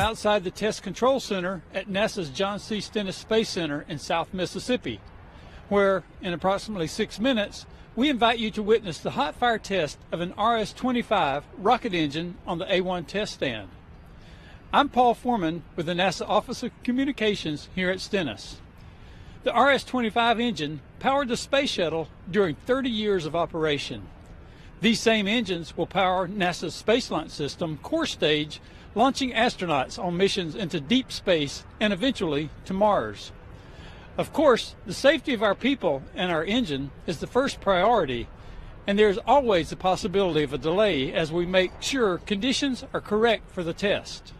outside the Test Control Center at NASA's John C. Stennis Space Center in South Mississippi, where, in approximately 6 minutes, we invite you to witness the hot fire test of an RS-25 rocket engine on the A1 test stand. I'm Paul Foreman with the NASA Office of Communications here at Stennis. The RS-25 engine powered the space shuttle during 30 years of operation. These same engines will power NASA's Space Launch System core stage, launching astronauts on missions into deep space and eventually to Mars. Of course, the safety of our people and our engine is the first priority, and there's always the possibility of a delay as we make sure conditions are correct for the test.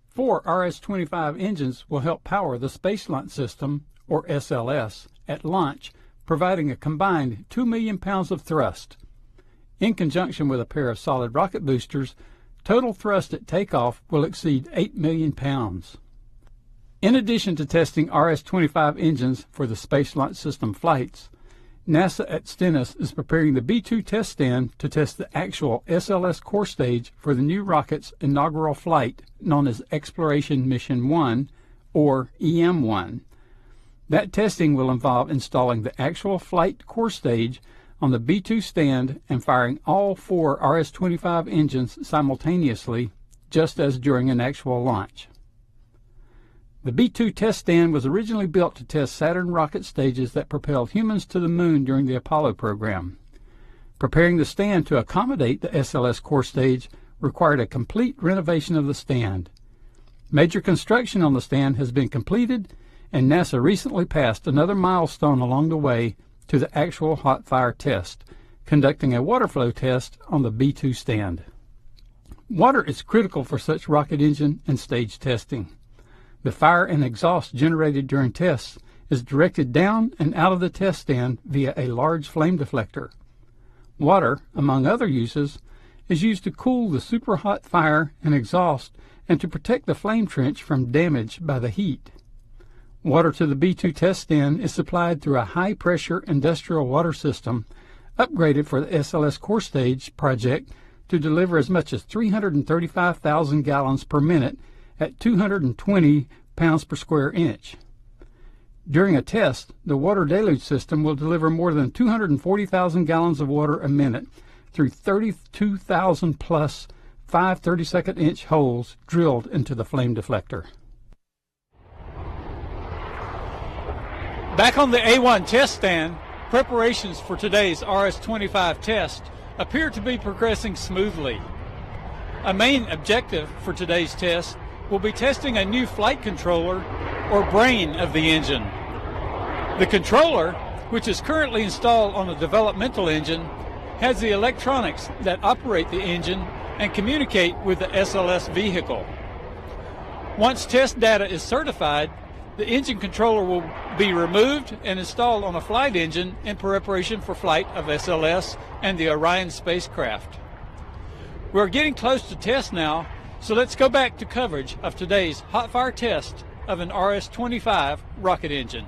Four RS-25 engines will help power the Space Launch System, or SLS, at launch, providing a combined 2 million pounds of thrust. In conjunction with a pair of solid rocket boosters, total thrust at takeoff will exceed 8 million pounds. In addition to testing RS-25 engines for the Space Launch System flights, NASA at Stennis is preparing the B-2 test stand to test the actual SLS core stage for the new rocket's inaugural flight, known as Exploration Mission 1, or EM-1. That testing will involve installing the actual flight core stage on the B-2 stand and firing all four RS-25 engines simultaneously, just as during an actual launch. The B-2 test stand was originally built to test Saturn rocket stages that propelled humans to the moon during the Apollo program. Preparing the stand to accommodate the SLS core stage required a complete renovation of the stand. Major construction on the stand has been completed, and NASA recently passed another milestone along the way to the actual hot fire test, conducting a water flow test on the B-2 stand. Water is critical for such rocket engine and stage testing. The fire and exhaust generated during tests is directed down and out of the test stand via a large flame deflector. Water, among other uses, is used to cool the superhot fire and exhaust and to protect the flame trench from damage by the heat. Water to the B-2 test stand is supplied through a high-pressure industrial water system upgraded for the SLS core stage project to deliver as much as 335,000 gallons per minute at 220 pounds per square inch. During a test, the water deluge system will deliver more than 240,000 gallons of water a minute through 32,000 plus 5 32nd inch holes drilled into the flame deflector. Back on the A1 test stand, preparations for today's RS-25 test appear to be progressing smoothly. A main objective for today's test will be testing a new flight controller, or brain of the engine. The controller, which is currently installed on the developmental engine, has the electronics that operate the engine and communicate with the SLS vehicle. Once test data is certified, the engine controller will be removed and installed on a flight engine in preparation for flight of SLS and the Orion spacecraft. We're getting close to test now, so let's go back to coverage of today's hot fire test of an RS-25 rocket engine.